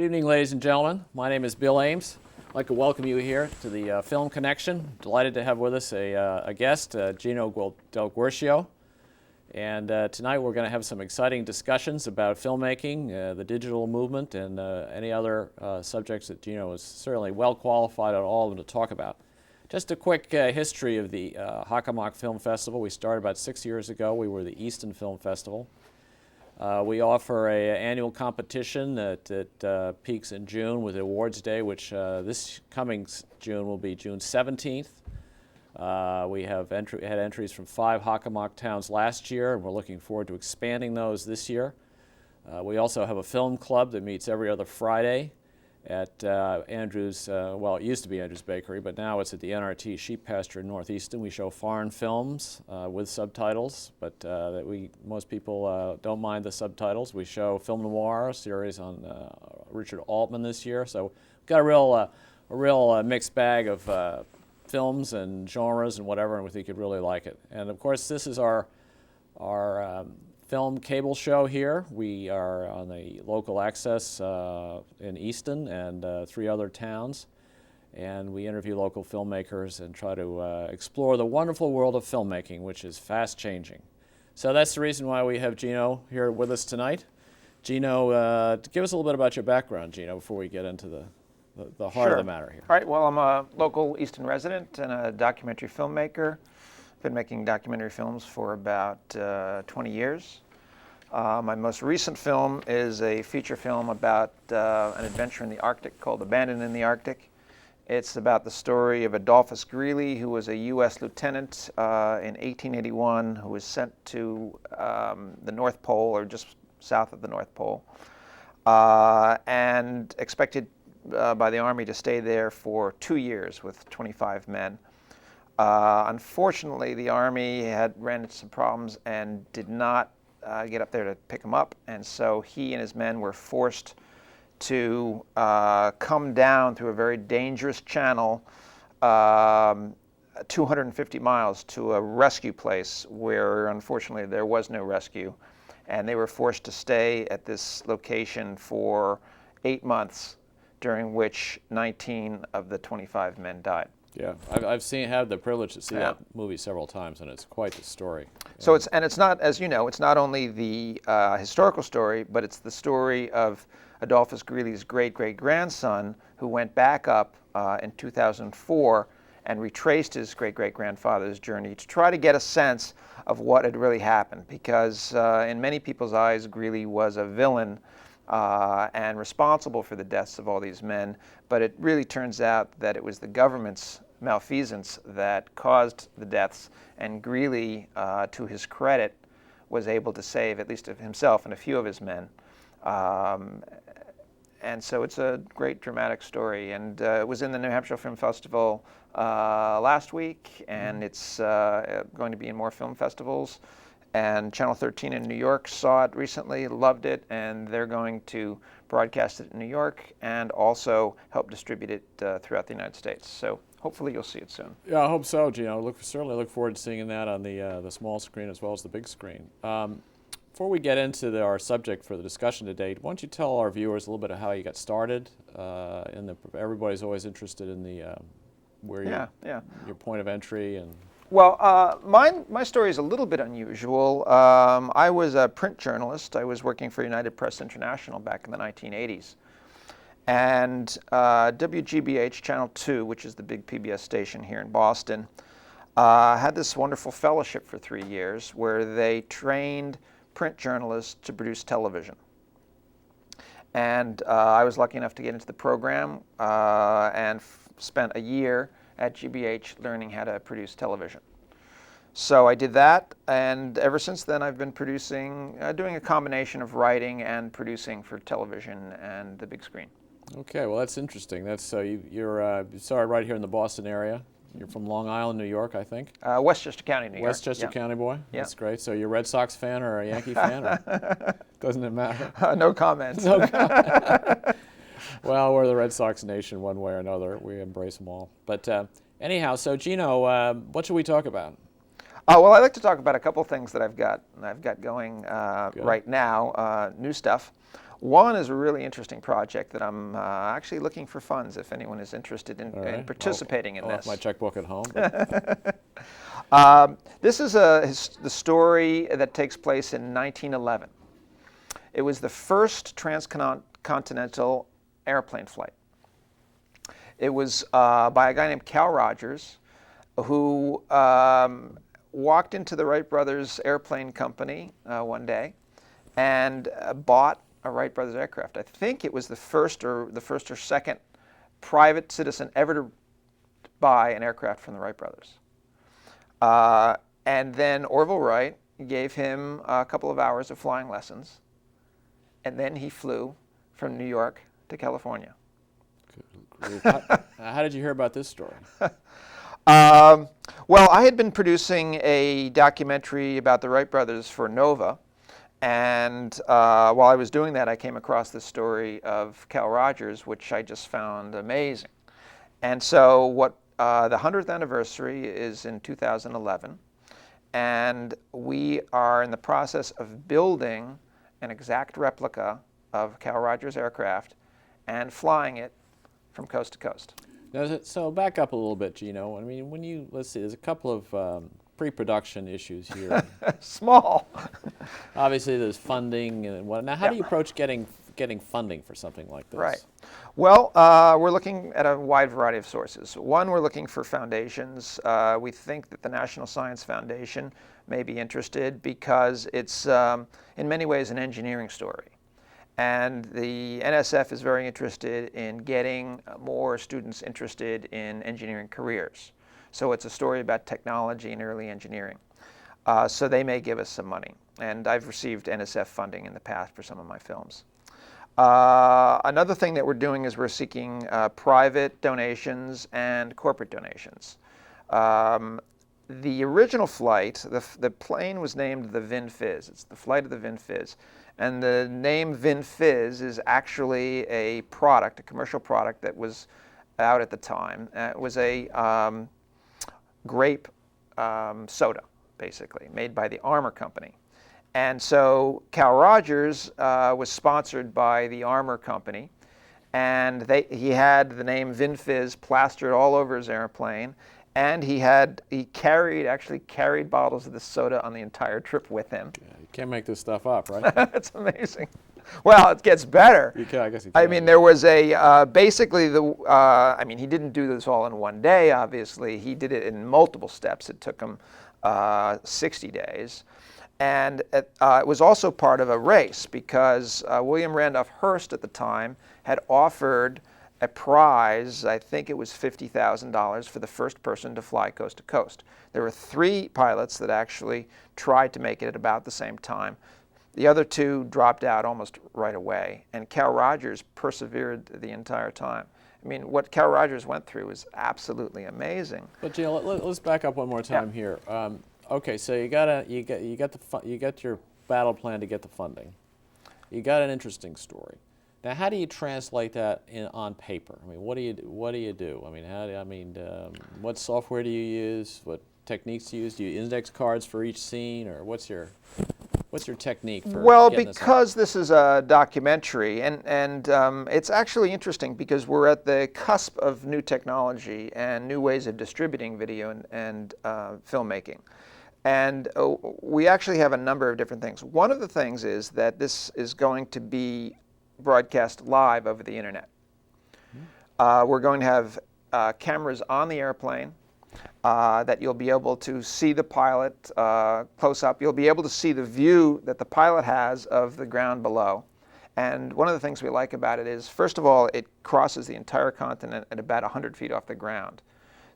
evening, ladies and gentlemen. My name is Bill Ames. I'd like to welcome you here to the Film Connection. Delighted to have with us a guest, Gino del Guercio. And tonight we're going to have some exciting discussions about filmmaking, the digital movement, and any other subjects that Gino is certainly well qualified on all of them to talk about. Just a quick history of the Hockomock Film Festival. We started about 6 years ago. We were the Easton Film Festival. We offer an annual competition that peaks in June with Awards Day, which this coming June will be June 17th. We have had entries from 5 Hockomock towns last year, and we're looking forward to expanding those this year. We also have a film club that meets every other Friday at Andrews, well, it used to be Andrews Bakery, but now it's at the NRT Sheep Pasture in Northeastern. We show foreign films with subtitles, but most people don't mind the subtitles. We show film noir, a series on Richard Altman this year, so we've got a real mixed bag of films and genres and whatever, and we think you'd really like it. And of course, this is our film cable show here. We are on the local access in Easton and 3 other towns, and we interview local filmmakers and try to explore the wonderful world of filmmaking, which is fast changing. So that's the reason why we have Gino here with us tonight. Gino, give us a little bit about your background, Gino, before we get into the heart of the matter here. All right, well, I'm a local Easton resident and a documentary filmmaker. Been making documentary films for about 20 years. My most recent film is a feature film about an adventure in the Arctic called Abandoned in the Arctic. It's about the story of Adolphus Greely, who was a U.S. lieutenant in 1881, who was sent to the North Pole, or just south of the North Pole, and expected by the Army to stay there for 2 years with 25 men. Unfortunately, the Army had ran into some problems and did not get up there to pick him up, and so he and his men were forced to come down through a very dangerous channel 250 miles to a rescue place where unfortunately there was no rescue, and they were forced to stay at this location for 8 months, during which 19 of the 25 men died. Yeah, I've had the privilege to see that movie several times, and it's quite the story. So it's not, as you know, it's not only the historical story, but it's the story of Adolphus Greely's great-great-grandson, who went back up in 2004 and retraced his great-great-grandfather's journey to try to get a sense of what had really happened, because in many people's eyes, Greely was a villain and responsible for the deaths of all these men, but it really turns out that it was the government's malfeasance that caused the deaths, and Greely, to his credit, was able to save at least himself and a few of his men. And so it's a great dramatic story, and it was in the New Hampshire Film Festival last week, and it's going to be in more film festivals. And Channel 13 in New York saw it recently, loved it, and they're going to broadcast it in New York and also help distribute it throughout the United States. So hopefully you'll see it soon. Yeah, I hope so, Gino. Certainly look forward to seeing that on the small screen as well as the big screen. Before we get into our subject for the discussion today, why don't you tell our viewers a little bit of how you got started? Everybody's always interested in your point of entry and. Well, my story is a little bit unusual. I was a print journalist. I was working for United Press International back in the 1980s. And WGBH Channel 2, which is the big PBS station here in Boston, had this wonderful fellowship for 3 years where they trained print journalists to produce television. And I was lucky enough to get into the program and spent a year at GBH learning how to produce television. So I did that, and ever since then I've been producing, doing a combination of writing and producing for television and the big screen. Okay, well that's interesting. That's you started right here in the Boston area. You're from Long Island, New York, I think. Westchester County, New York. Westchester County boy. Yeah. That's great. So you're a Red Sox fan or a Yankee fan? Or doesn't it matter? No comments. No comment. Well, we're the Red Sox nation one way or another. We embrace them all. But anyhow, so Gino, what should we talk about? Well, I'd like to talk about a couple things that I've got going right now, new stuff. One is a really interesting project that I'm actually looking for funds if anyone is interested in, All right. in participating in I'll have this. my checkbook at home. But This is the story that takes place in 1911. It was the first transcontinental airplane flight. It was by a guy named Cal Rogers, who walked into the Wright Brothers Airplane Company one day and bought a Wright Brothers aircraft. I think it was the first or second private citizen ever to buy an aircraft from the Wright Brothers. And then Orville Wright gave him a couple of hours of flying lessons, and then he flew from New York to California. how did you hear about this story? Well, I had been producing a documentary about the Wright brothers for Nova, and while I was doing that, I came across this story of Cal Rogers, which I just found amazing. And so the 100th anniversary is in 2011, and we are in the process of building an exact replica of Cal Rogers' aircraft and flying it from coast to coast. Now, so back up a little bit, Gino. I mean, let's see, there's a couple of pre-production issues here. Small. Obviously, there's funding and what. Now, how do you approach getting funding for something like this? Right. Well, we're looking at a wide variety of sources. One, we're looking for foundations. We think that the National Science Foundation may be interested because it's, in many ways, an engineering story. And the NSF is very interested in getting more students interested in engineering careers. So it's a story about technology and early engineering. So they may give us some money. And I've received NSF funding in the past for some of my films. Another thing that we're doing is we're seeking private donations and corporate donations. The original flight, the plane was named the Vin Fizz. It's the flight of the Vin Fizz. And the name Vin Fizz is actually a product, a commercial product that was out at the time. It was a grape soda, basically, made by the Armour Company. And so Cal Rogers was sponsored by the Armour Company, and he had the name Vin Fizz plastered all over his airplane, and he actually carried bottles of this soda on the entire trip with him. Yeah, you can't make this stuff up, right? It's amazing. Well, it gets better. You can, I guess you can. I mean, there was basically I mean, he didn't do this all in one day, obviously. He did it in multiple steps. It took him 60 days. And it was also part of a race because William Randolph Hearst at the time had offered a prize, I think it was $50,000 for the first person to fly coast to coast. There were 3 pilots that actually tried to make it at about the same time. The other 2 dropped out almost right away, and Cal Rogers persevered the entire time. I mean, what Cal Rogers went through is absolutely amazing. But Gino, let's back up one more time here. Okay, so you got your battle plan to get the funding. You got an interesting story. Now, how do you translate that on paper? I mean, what do you do? I mean, what software do you use? What techniques do you use? Do you index cards for each scene, or what's your technique for? Well, getting because this is a documentary, and it's actually interesting because we're at the cusp of new technology and new ways of distributing video and filmmaking. And we actually have a number of different things. One of the things is that this is going to be broadcast live over the internet. We're going to have cameras on the airplane that you'll be able to see the pilot close up. You'll be able to see the view that the pilot has of the ground below. And one of the things we like about it is, first of all, it crosses the entire continent at about 100 feet off the ground.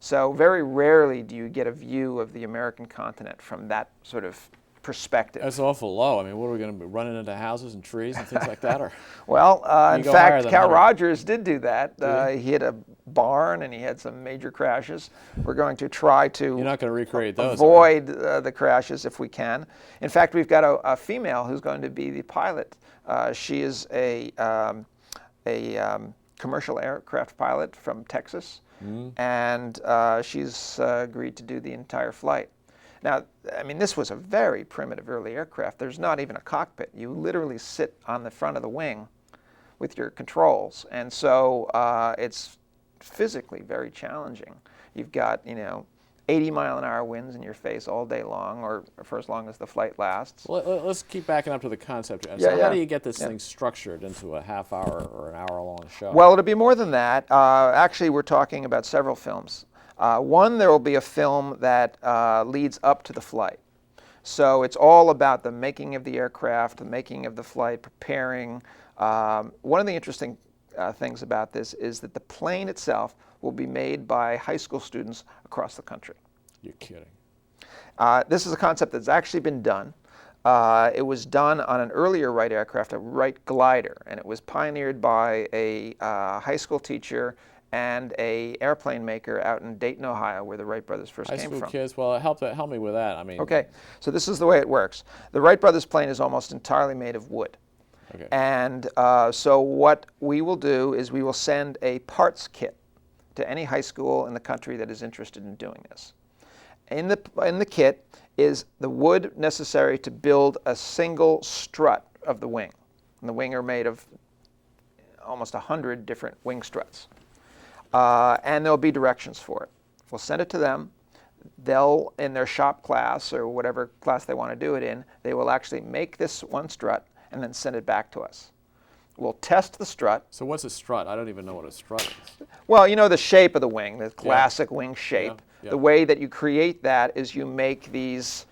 So very rarely do you get a view of the American continent from that sort of perspective. That's awful low. I mean, what are we going to be running into houses and trees and things like that? Or well, in fact, Cal 100. Rogers did do that. He had a barn and he had some major crashes. We're going to try to You're not going to recreate those, avoid the crashes if we can. In fact, we've got a female who's going to be the pilot. She is a commercial aircraft pilot from Texas, and she's agreed to do the entire flight. Now, I mean, this was a very primitive early aircraft. There's not even a cockpit. You literally sit on the front of the wing with your controls. And so it's physically very challenging. You've got, 80-mile-an-hour winds in your face all day long, or for as long as the flight lasts. Well, let's keep backing up to the concept. Yeah, So yeah. how do you get this thing structured into a half-hour or an hour-long show? Well, it'll be more than that. Actually, we're talking about several films. One, there will be a film that leads up to the flight. So it's all about the making of the aircraft, the making of the flight, preparing. One of the interesting things about this is that the plane itself will be made by high school students across the country. You're kidding. This is a concept that's actually been done. It was done on an earlier Wright aircraft, a Wright glider, and it was pioneered by a high school teacher and a airplane maker out in Dayton, Ohio, where the Wright brothers first High came school from. kids, well, help me with that. I mean, Okay, so this is the way it works. The Wright brothers plane is almost entirely made of wood. okay. And so what we will do is we will send a parts kit to any high school in the country that is interested in doing this. In the kit is the wood necessary to build a single strut of the wing. And the wing are made of almost 100 different wing struts. And there'll be directions for it. We'll send it to them. They'll, in their shop class or whatever class they want to do it in, they will actually make this one strut and then send it back to us. We'll test the strut. So what's a strut? I don't even know what a strut is. Well, you know the shape of the wing, the classic wing shape. Yeah. The way that you create that is you make these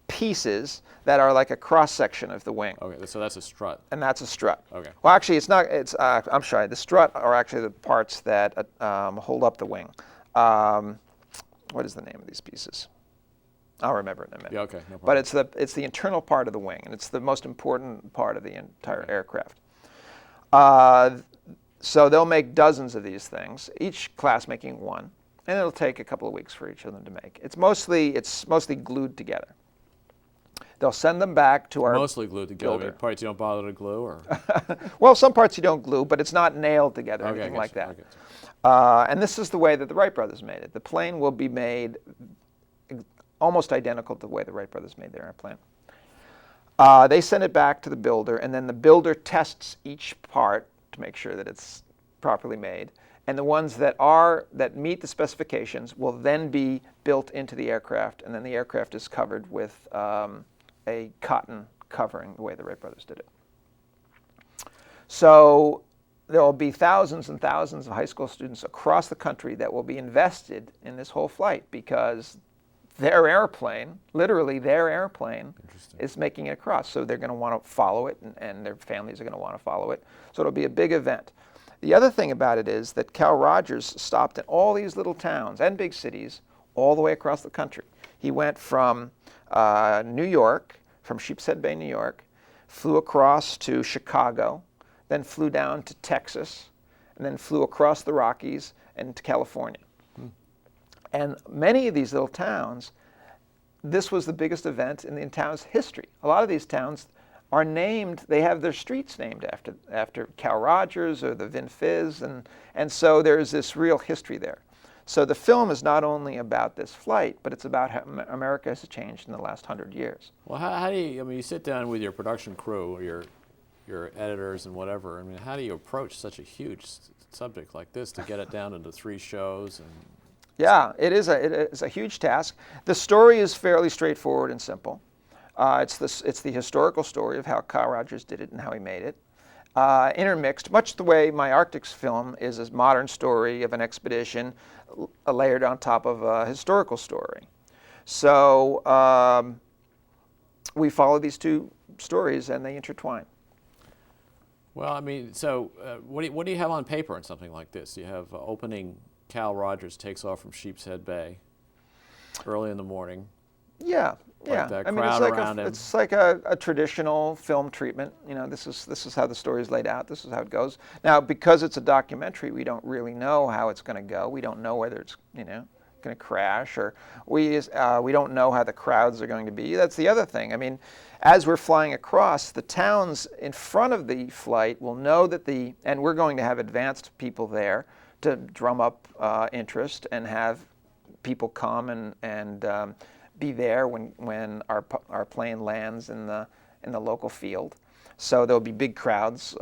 pieces that are like a cross-section of the wing. Okay, so that's a strut. And that's a strut. Okay. Well, actually, it's not. I'm sorry. The strut are actually the parts that hold up the wing. What is the name of these pieces? I'll remember it in a minute. Yeah, okay, no problem. But it's the internal part of the wing, and it's the most important part of the entire aircraft. So they'll make dozens of these things, each class making one, and it'll take a couple of weeks for each of them to make. It's mostly glued together. They'll send them back to our Mostly glued together. I builder. mean, parts you don't bother to glue, or Well, some parts you don't glue, but it's not nailed together, okay, anything I like get you, that. I get you. And this is the way that the Wright brothers made it. The plane will be made almost identical to the way the Wright brothers made their airplane. They send it back to the builder, and then the builder tests each part to make sure that it's properly made. And the ones that meet the specifications will then be built into the aircraft, and then the aircraft is covered with a cotton covering, the way the Wright brothers did it. So there will be thousands and thousands of high school students across the country that will be invested in this whole flight because their airplane, literally their airplane, is making it across. So they're going to want to follow it, and their families are going to want to follow it. So it'll be a big event. The other thing about it is that Cal Rogers stopped in all these little towns and big cities all the way across the country. He went from New York, from Sheepshead Bay, New York, flew across to Chicago, then flew down to Texas, and then flew across the Rockies and to California. And many of these little towns, this was the biggest event in the town's history. A lot of these towns are named, they have their streets named after Cal Rogers or the Vin Fizz, and so there's this real history there. So the film is not only about this flight, but it's about how America has changed in the last 100 years. Well, how do you? I mean, you sit down with your production crew, or your editors and whatever. I mean, how do you approach such a huge subject like this to get it down into 3 shows? And yeah, it is a huge task. The story is fairly straightforward and simple. It's the historical story of how Cal Rogers did it and how he made it. Intermixed, much the way my Arctics film is a modern story of an expedition layered on top of a historical story. So we follow these 2 stories and they intertwine. well, I mean, so what do you have on paper in something like this? You have opening. Cal Rogers takes off from Sheepshead Bay early in the morning. Yeah, yeah. the I mean, crowd around him. it's like a traditional film treatment. You know, this is how the story is laid out. This is how it goes. Now, because it's a documentary, we don't really know how it's going to go. We don't know whether it's going to crash, or we don't know how the crowds are going to be. That's the other thing. I mean, as we're flying across, the towns in front of the flight will know that and we're going to have advanced people there to drum up interest and have people come and be there when our plane lands in the local field. So there'll be big crowds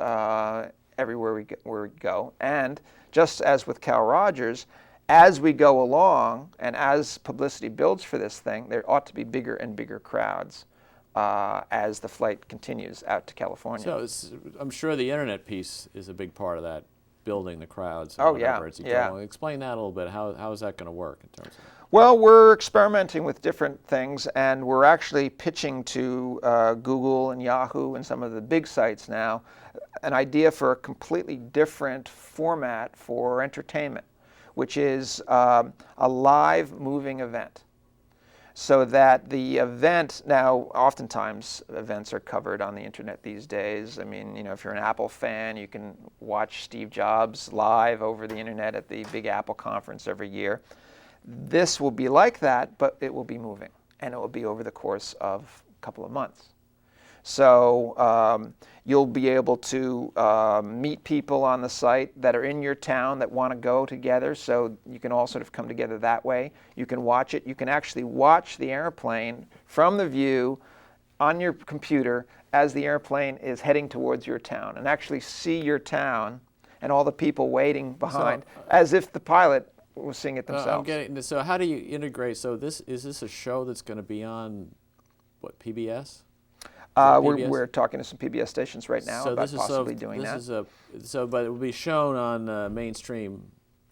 everywhere where we go. And just as with Cal Rogers, as we go along and as publicity builds for this thing, there ought to be bigger and bigger crowds as the flight continues out to California. So I'm sure the internet piece is a big part of that, building the crowds. Oh, yeah, yeah. Explain that a little bit. How is that going to work in terms of? Well, we're experimenting with different things, and we're actually pitching to Google and Yahoo and some of the big sites now an idea for a completely different format for entertainment, which is a live moving event. So that the event, now oftentimes events are covered on the internet these days. I mean, if you're an Apple fan, you can watch Steve Jobs live over the internet at the big Apple conference every year. This will be like that, but it will be moving, and it will be over the course of a couple of months. So you'll be able to meet people on the site that are in your town that want to go together, so you can all sort of come together that way. You can watch it. You can actually watch the airplane from the view on your computer as the airplane is heading towards your town, and actually see your town and all the people waiting behind, as if the pilot was seeing it themselves. So how do you integrate? So is this a show that's going to be on, what, PBS? We're talking to some PBS stations right now about possibly doing that. But it will be shown on mainstream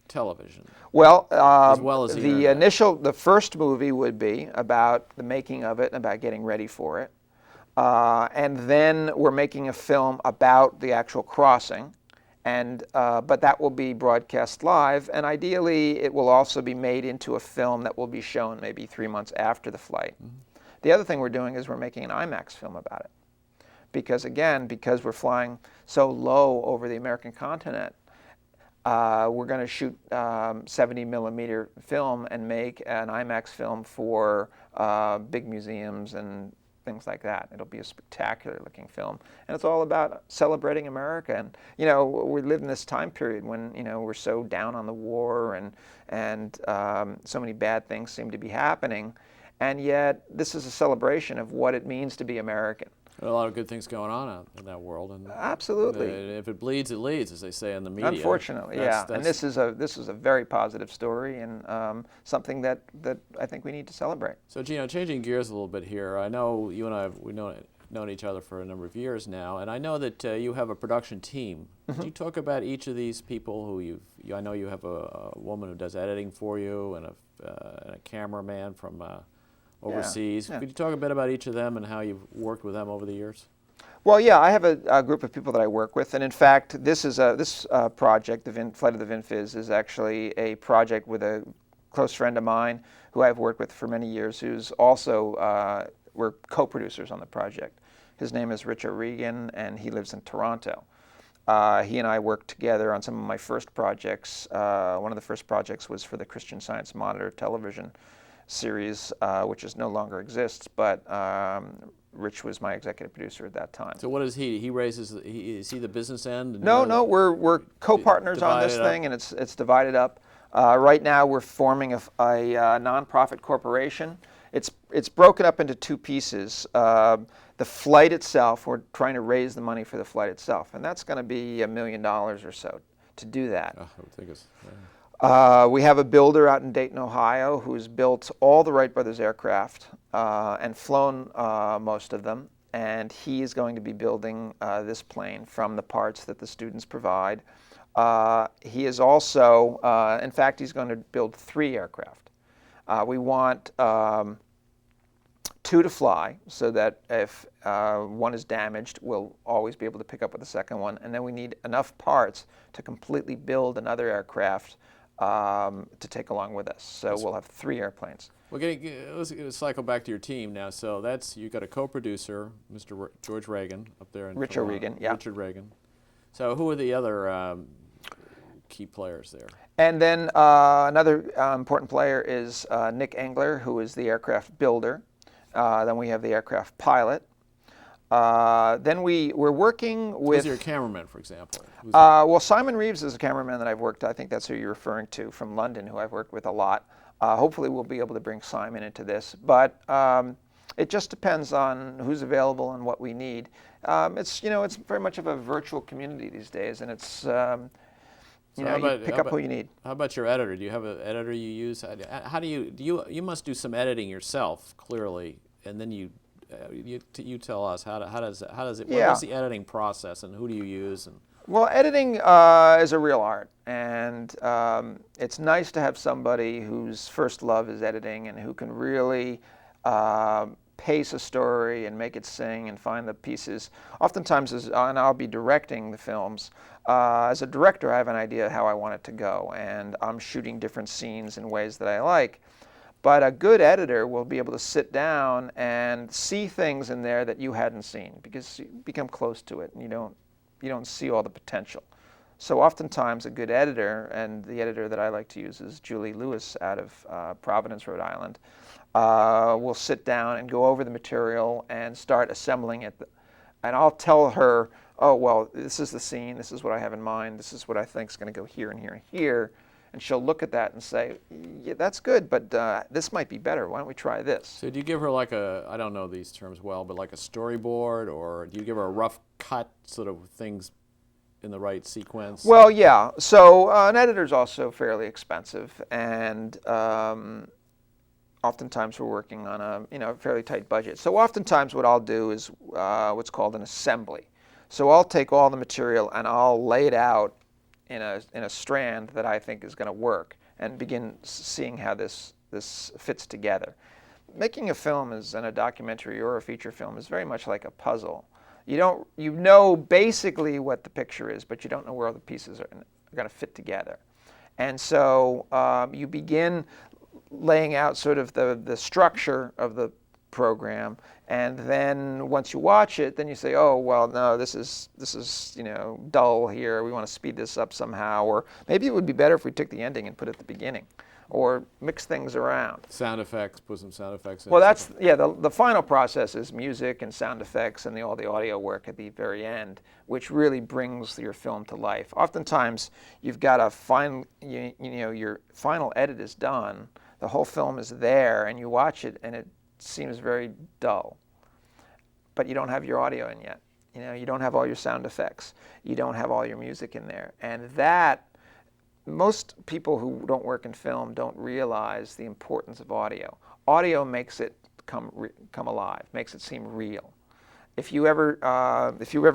television. Well, as well as the first movie would be about the making of it and about getting ready for it. And then we're making a film about the actual crossing. But that will be broadcast live, and ideally it will also be made into a film that will be shown maybe 3 months after the flight. Mm-hmm. The other thing we're doing is we're making an IMAX film about it. Because we're flying so low over the American continent, we're going to shoot 70 millimeter film and make an IMAX film for big museums and things like that. It'll be a spectacular looking film. And it's all about celebrating America. And, we live in this time period when, we're so down on the war and so many bad things seem to be happening. And yet, this is a celebration of what it means to be American. There are a lot of good things going on out in that world. And absolutely. If it bleeds, it leads, as they say in the media. Unfortunately, yeah. And this is a very positive story and something that I think we need to celebrate. So, Gino, changing gears a little bit here, I know you and I we've known each other for a number of years now, and I know that you have a production team. Mm-hmm. Could you talk about each of these people who I know you have a woman who does editing for you and a cameraman from overseas. Yeah. Could you talk a bit about each of them and how you've worked with them over the years? Well, yeah, I have a group of people that I work with, and in fact, this project, Flight of the VinFizz, is actually a project with a close friend of mine who I've worked with for many years, who's also, we're co-producers on the project. His name is Richard Regan, and he lives in Toronto. He and I worked together on some of my first projects. One of the first projects was for the Christian Science Monitor television series, which no longer exists, but Rich was my executive producer at that time. So what is he? Is he the business end? No, we're co-partners on this thing, and it's divided up. Right now we're forming a nonprofit corporation. It's broken up into two pieces. The flight itself, we're trying to raise the money for the flight itself, and that's going to be $1 million or so to do that. I would think it's... We have a builder out in Dayton, Ohio, who's built all the Wright brothers aircraft and flown most of them, and he is going to be building this plane from the parts that the students provide. He is also, in fact, he's going to build 3 aircraft. We want 2 to fly, so that if one is damaged, we'll always be able to pick up with the second one, and then we need enough parts to completely build another aircraft to take along with us. So we'll have 3 airplanes. Well, let's cycle back to your team now. So you've got a co-producer, Mr. George Reagan, up there in Richard Reagan, yeah. Richard Reagan. So who are the other key players there? And then another important player is Nick Engler, who is the aircraft builder. Then we have the aircraft pilot. Then we're working with... Who's your cameraman, for example? Well, Simon Reeves is a cameraman that I've worked. I think that's who you're referring to, from London, who I've worked with a lot. Hopefully we'll be able to bring Simon into this. But It just depends on who's available and what we need. It's very much of a virtual community these days, and it's So how you about pick up who you need. how about your editor? Do you have an editor you use? How do you must do some editing yourself clearly, and then you tell us how does it Yeah. what's the editing process and who do you use and Well, editing is a real art, and it's nice to have somebody whose first love is editing and who can really pace a story and make it sing and find the pieces. Oftentimes, and I'll be directing the films. As a director, I have an idea how I want it to go, and I'm shooting different scenes in ways that I like. But a good editor will be able to sit down and see things in there that you hadn't seen because you become close to it and you don't see all the potential. So oftentimes a good editor, and the editor that I like to use is Julie Lewis out of Providence, Rhode Island, will sit down and go over the material and start assembling it. And I'll tell her, oh, well, this is the scene, this is what I have in mind, this is what I think is going to go here and here and here. And she'll look at that and say, yeah, that's good, but this might be better. Why don't we try this? so do you give her like I don't know these terms well, but like a storyboard, or do you give her a rough cut, sort of things in the right sequence? Well, yeah. So an editor's also fairly expensive, and oftentimes we're working on a fairly tight budget. So oftentimes what I'll do is what's called an assembly. So I'll take all the material and I'll lay it out in a strand that I think is going to work, and begin seeing how this fits together. Making a film and a documentary or a feature film is very much like a puzzle. You know basically what the picture is, but you don't know where all the pieces are going to fit together. And so you begin laying out sort of the structure of the program, and then once you watch it, then you say, oh, well, no, this is dull here. We want to speed this up somehow, or maybe it would be better if we took the ending and put it at the beginning, or mix things around. Sound effects, put some sound effects in. Well, the final process is music and sound effects and all the audio work at the very end, which really brings your film to life. Oftentimes, you've got your final edit is done, the whole film is there, and you watch it, and it seems very dull. But you don't have your audio in yet. You don't have all your sound effects. You don't have all your music in there, and that. Most people who don't work in film don't realize the importance of audio. Audio makes it come alive, makes it seem real. If you ever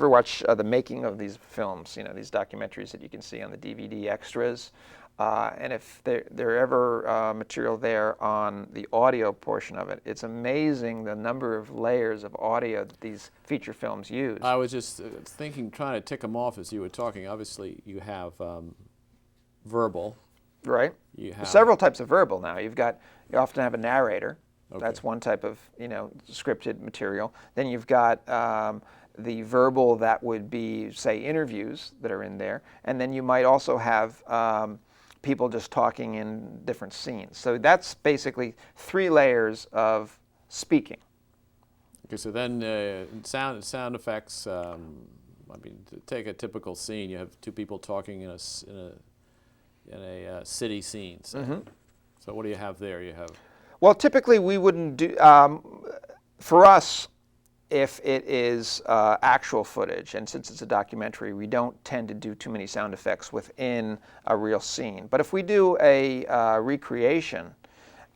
watch the making of these films, these documentaries that you can see on the DVD extras, and if there ever material there on the audio portion of it, it's amazing the number of layers of audio that these feature films use. I was just trying to tick them off as you were talking. Obviously, you have verbal. Right. You have several types of verbal now. You often have a narrator. Okay. That's one type of scripted material. Then you've got the verbal that would be, say, interviews that are in there, and then you might also have people just talking in different scenes. So that's basically 3 layers of speaking. Okay, so then sound effects. I mean, to take a typical scene, you have 2 people talking in a city scene. So. Mm-hmm. So what do you have there? You have. Well, typically we wouldn't do. For us, if it is actual footage, and since it's a documentary, we don't tend to do too many sound effects within a real scene. But if we do a recreation,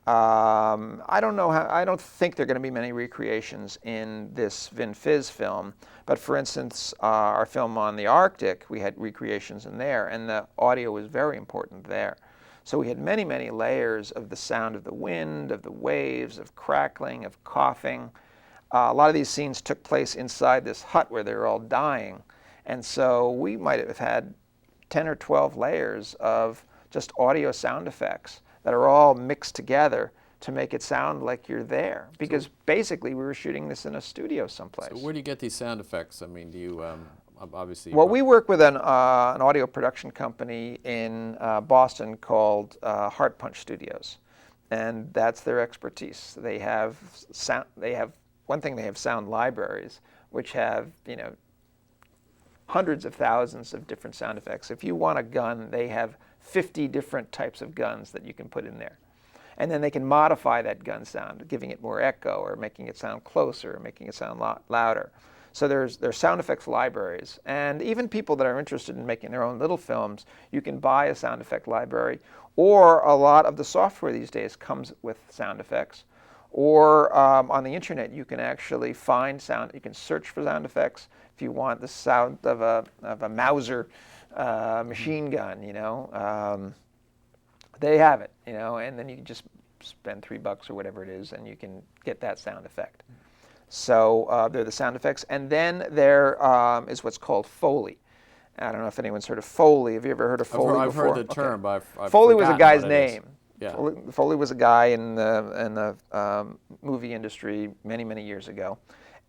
I don't think there are going to be many recreations in this Vin Fizz film. But for instance, our film on the Arctic, we had recreations in there, and the audio was very important there. So we had many, many layers of the sound of the wind, of the waves, of crackling, of coughing. A lot of these scenes took place inside this hut where they were all dying. And so we might have had 10 or 12 layers of just audio sound effects that are all mixed together to make it sound like you're there. Because basically we were shooting this in a studio someplace. So where do you get these sound effects? I mean, do you obviously? Well, we work with an audio production company in Boston called Heart Punch Studios, and that's their expertise. They have sound. They have sound libraries, which have hundreds of thousands of different sound effects. If you want a gun, they have 50 different types of guns that you can put in there. And then they can modify that gun sound, giving it more echo or making it sound closer or making it sound louder. So there's sound effects libraries. And even people that are interested in making their own little films, you can buy a sound effect library. Or a lot of the software these days comes with sound effects. Or on the internet, you can actually find sound. You can search for sound effects if you want the sound of a Mauser machine gun. They have it. And then you can just spend $3 or whatever it is, and you can get that sound effect. So they're the sound effects, and then there is what's called Foley. I don't know if anyone's heard of Foley. Have you ever heard of Foley before? I've heard the term, but I've Foley was a forgotten guy's what it is. name. Yeah. Foley was a guy in the movie industry many, many years ago.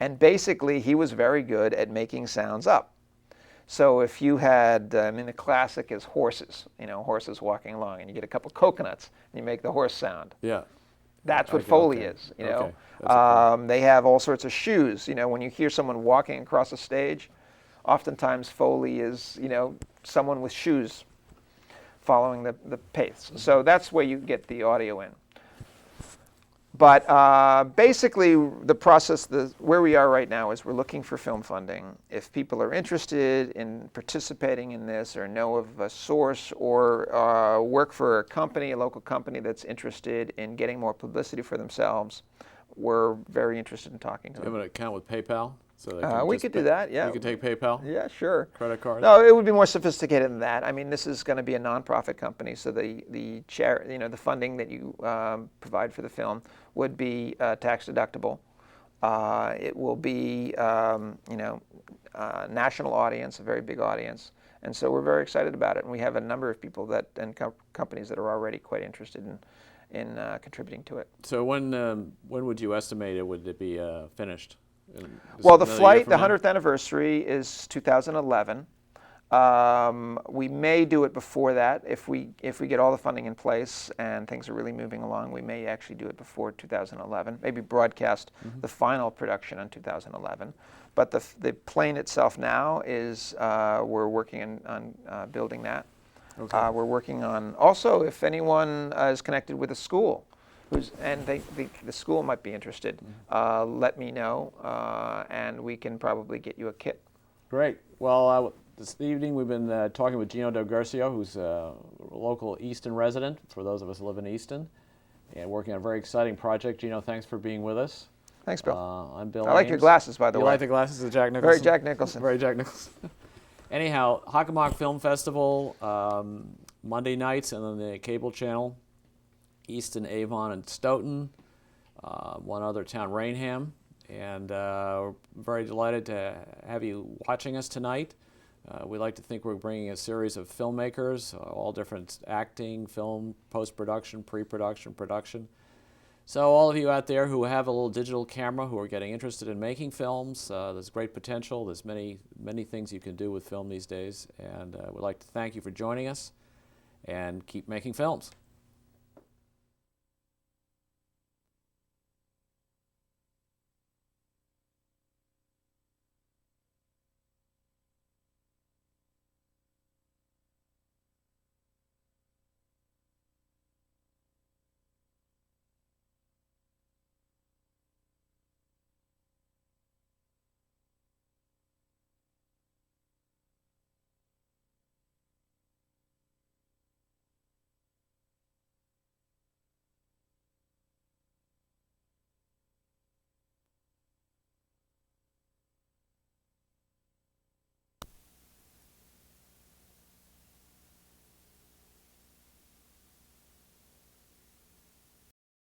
And basically, he was very good at making sounds up. So if you had, the classic is horses, horses walking along, and you get a couple coconuts, and you make the horse sound. Yeah. That's what Foley is, Okay. They have all sorts of shoes. When you hear someone walking across a stage, oftentimes Foley is, someone with shoes following the pace. So that's where you get the audio in. But basically, the process, where we are right now is we're looking for film funding. If people are interested in participating in this or know of a source or work for a company, a local company that's interested in getting more publicity for themselves, we're very interested in talking to them. Do you have an account with PayPal? So they can We just could do that, yeah. You could take PayPal? Yeah, sure. Credit card? No, it would be more sophisticated than that. This is going to be a nonprofit company, so the funding that you provide for the film would be tax deductible. It will be, national audience, a very big audience, and so we're very excited about it. And we have a number of people and companies that are already quite interested in contributing to it. So when would you estimate it would be finished? Well, the flight, the 100th anniversary is 2011. We may do it before that if we get all the funding in place and things are really moving along. We may actually do it before 2011. Maybe broadcast the final production in 2011. But the plane itself now is we're working on building that. Okay. We're working on also if anyone is connected with a school. The school might be interested. Let me know, and we can probably get you a kit. Great. Well, this evening we've been talking with Gino del Guercio, who's a local Easton resident, for those of us who live in Easton, and working on a very exciting project. Gino, thanks for being with us. Thanks, Bill. I'm Bill I like Ames. your glasses, by the way. You like the glasses of Jack Nicholson? Very Jack Nicholson. Very Jack Nicholson. Anyhow, Hockomock Film Festival, Monday nights, and then the cable channel. Easton, Avon, and Stoughton, one other town, Rainham, and we're very delighted to have you watching us tonight. We like to think we're bringing a series of filmmakers, all different acting, film, post-production, pre-production, production. So all of you out there who have a little digital camera, who are getting interested in making films, there's great potential. There's many things you can do with film these days, and we'd like to thank you for joining us, and keep making films.